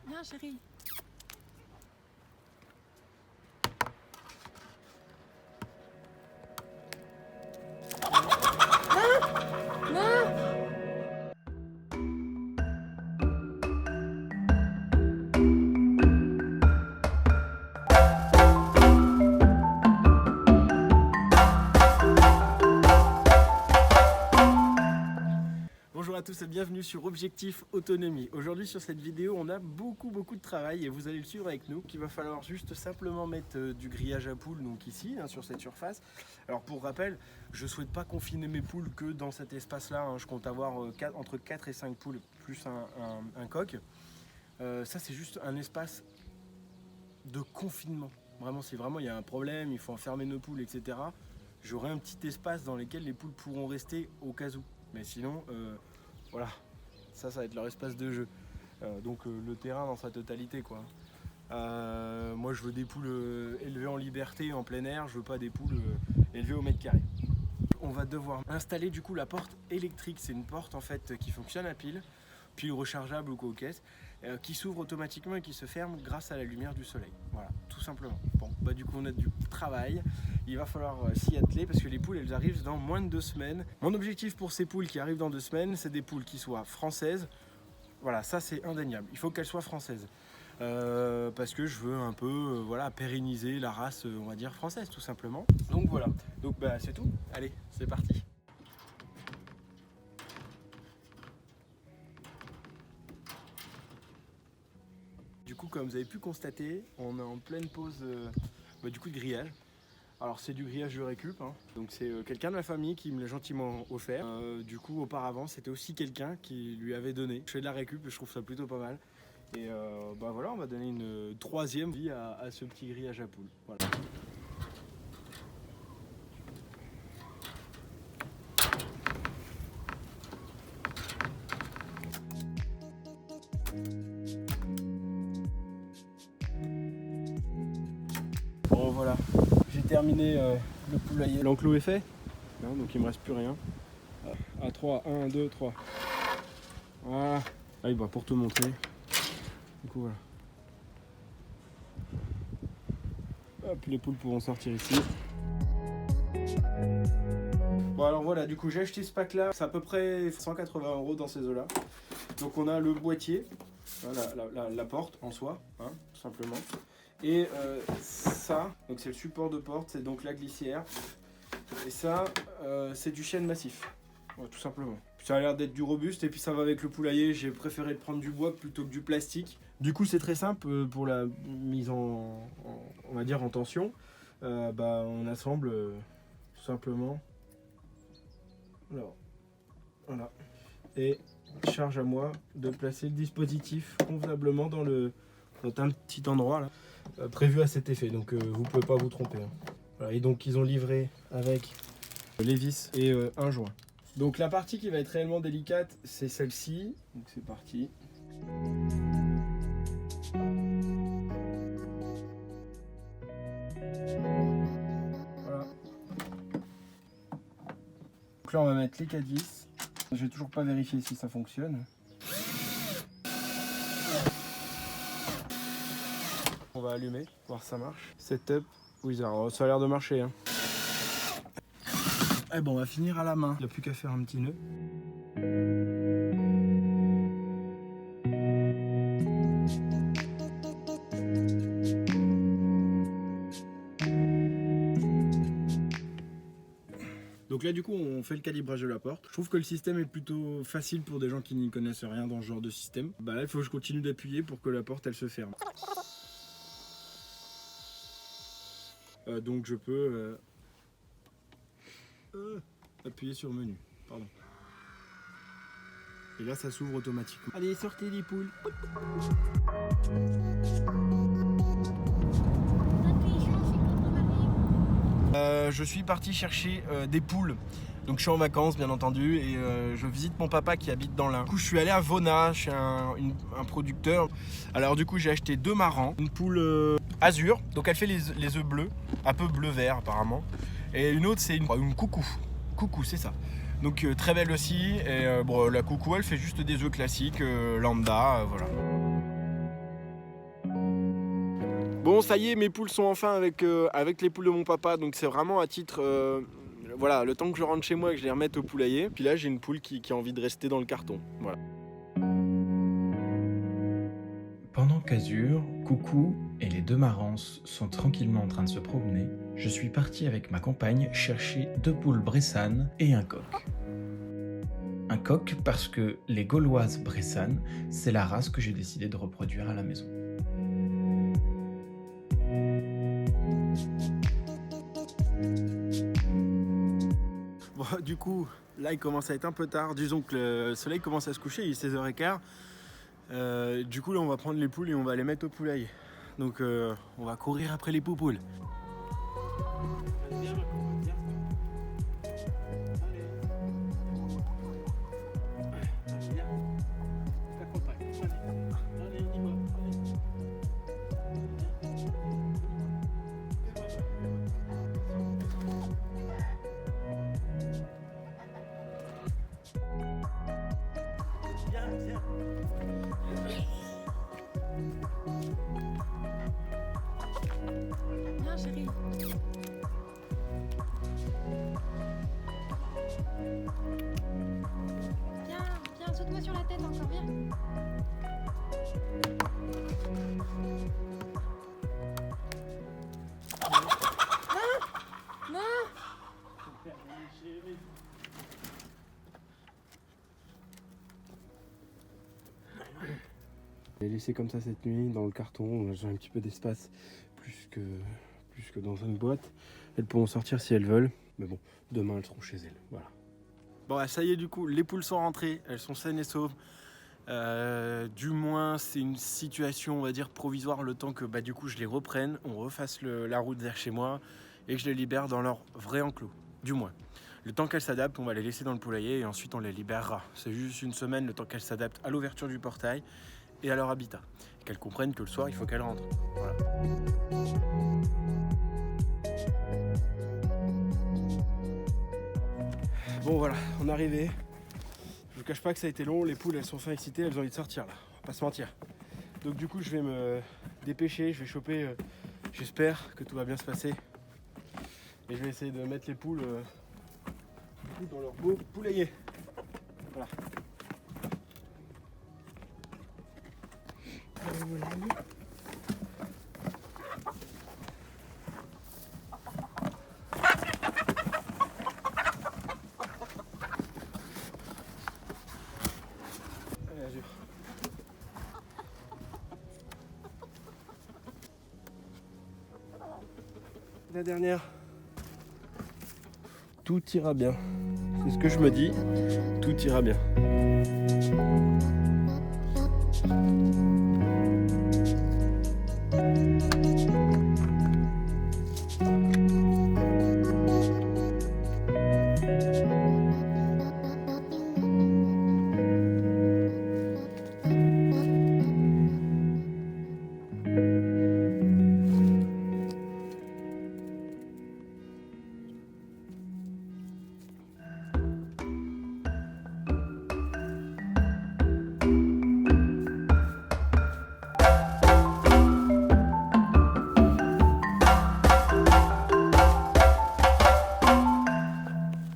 Viens chérie. Bonjour à tous et bienvenue sur Objectif Autonomie. Aujourd'hui sur cette vidéo on a beaucoup de travail et vous allez le suivre avec nous. Il va falloir juste simplement mettre du grillage à poules donc ici sur cette surface. Alors pour rappel, je ne souhaite pas confiner mes poules que dans cet espace là. Je compte avoir entre 4 et 5 poules plus un coq. Ça c'est juste un espace de confinement. Vraiment si vraiment il y a un problème, il faut enfermer nos poules etc. J'aurai un petit espace dans lequel les poules pourront rester au cas où. Mais sinon, voilà, ça va être leur espace de jeu. Donc le terrain dans sa totalité quoi. Moi je veux des poules élevées en liberté, en plein air, je veux pas des poules élevées au mètre carré. On va devoir installer du coup la porte électrique, c'est une porte en fait qui fonctionne à pile rechargeable ou co-caisse, qui s'ouvre automatiquement et qui se ferme grâce à la lumière du soleil. Voilà, tout simplement. Bon, bah du coup on a du travail, il va falloir s'y atteler parce que les poules elles arrivent dans moins de 2 semaines. Mon objectif pour ces poules qui arrivent dans 2 semaines, c'est des poules qui soient françaises. Voilà, ça c'est indéniable, il faut qu'elles soient françaises. Parce que je veux un peu voilà, pérenniser la race on va dire française tout simplement. Donc voilà, donc bah c'est tout, allez c'est parti. Du coup comme vous avez pu constater, on est en pleine pause du coup de grillage. Alors c'est du grillage de récup, donc c'est quelqu'un de la famille qui me l'a gentiment offert. Du coup auparavant c'était aussi quelqu'un qui lui avait donné. Je fais de la récup et je trouve ça plutôt pas mal. Et bah voilà, on va donner une troisième vie à ce petit grillage à poules. Voilà. Bon voilà, j'ai terminé le poulailler. L'enclos est fait, donc il me reste plus rien. À 3, 1, 2, 3. Voilà. Allez, bah, pour te montrer. Du coup voilà. Hop, les poules pourront sortir ici. Bon alors voilà, du coup j'ai acheté ce pack là, c'est à peu près 180 € dans ces eaux là. Donc on a le boîtier, la porte en soi, tout simplement. Et ça, donc c'est le support de porte, c'est donc la glissière. Et ça, c'est du chêne massif, tout simplement. Ça a l'air d'être du robuste et puis ça va avec le poulailler. J'ai préféré prendre du bois plutôt que du plastique. Du coup, c'est très simple pour la mise on va dire en tension. On assemble tout simplement. Alors, voilà. Et charge à moi de placer le dispositif convenablement dans un petit endroit là. Prévu à cet effet, donc vous pouvez pas vous tromper. Voilà, et donc ils ont livré avec les vis et un joint. Donc la partie qui va être réellement délicate, c'est celle-ci. Donc c'est parti. Voilà. Donc là on va mettre les 4 vis. Je vais toujours pas vérifier si ça fonctionne. On va allumer, voir si ça marche. Setup Wizard, ça a l'air de marcher. Eh bon, on va finir à la main. Il n'y a plus qu'à faire un petit nœud. Donc là du coup on fait le calibrage de la porte. Je trouve que le système est plutôt facile pour des gens qui n'y connaissent rien dans ce genre de système. Bah là il faut que je continue d'appuyer pour que la porte elle se ferme. Donc je peux appuyer sur menu, pardon. Et là ça s'ouvre automatiquement. Allez sortez les poules. Je suis parti chercher des poules. Donc je suis en vacances bien entendu et je visite mon papa qui habite dans l'Ain. Du coup je suis allé à Vona, je suis un producteur. Alors du coup j'ai acheté 2 marans, une poule azur, donc elle fait les œufs bleus, un peu bleu-vert apparemment. Et une autre c'est une coucou, c'est ça. Donc très belle aussi et la coucou elle fait juste des œufs classiques, lambda, voilà. Bon, ça y est, mes poules sont enfin avec les poules de mon papa, donc c'est vraiment à titre... voilà, le temps que je rentre chez moi et que je les remette au poulailler. Puis là, j'ai une poule qui a envie de rester dans le carton. Voilà. Pendant qu'Azur, Coucou et les deux Marans sont tranquillement en train de se promener, je suis parti avec ma compagne chercher 2 poules bressanes et un coq. Un coq parce que les Gauloises bressanes, c'est la race que j'ai décidé de reproduire à la maison. Bon, du coup, là, il commence à être un peu tard. Disons que le soleil commence à se coucher, il est 16h15. Du coup, là, on va prendre les poules et on va les mettre au poulailler. Donc, on va courir après les poupoules. Viens chérie. Viens, saute-moi sur la tête encore, viens. Non. Je l'ai laissé comme ça cette nuit dans le carton, j'ai un petit peu d'espace plus que dans une boîte. Elles pourront sortir si elles veulent, mais bon, demain elles seront chez elles, voilà. Bon, ça y est, du coup, les poules sont rentrées, elles sont saines et sauves. Du moins, c'est une situation, on va dire, provisoire, le temps que du coup je les reprenne, on refasse la route vers chez moi et que je les libère dans leur vrai enclos, du moins. Le temps qu'elles s'adaptent, on va les laisser dans le poulailler et ensuite on les libérera. C'est juste une semaine, le temps qu'elles s'adaptent à l'ouverture du portail et à leur habitat. Et qu'elles comprennent que le soir, il faut qu'elles rentrent. Voilà. Bon voilà, on est arrivé. Je vous cache pas que ça a été long, les poules elles sont fin excitées, elles ont envie de sortir là, on va pas se mentir. Donc du coup je vais me dépêcher, je vais choper, j'espère que tout va bien se passer. Et je vais essayer de mettre les poules dans leur beau poulailler. Voilà. Allez, Azur. La dernière. Tout ira bien. C'est ce que je me dis. Tout ira bien.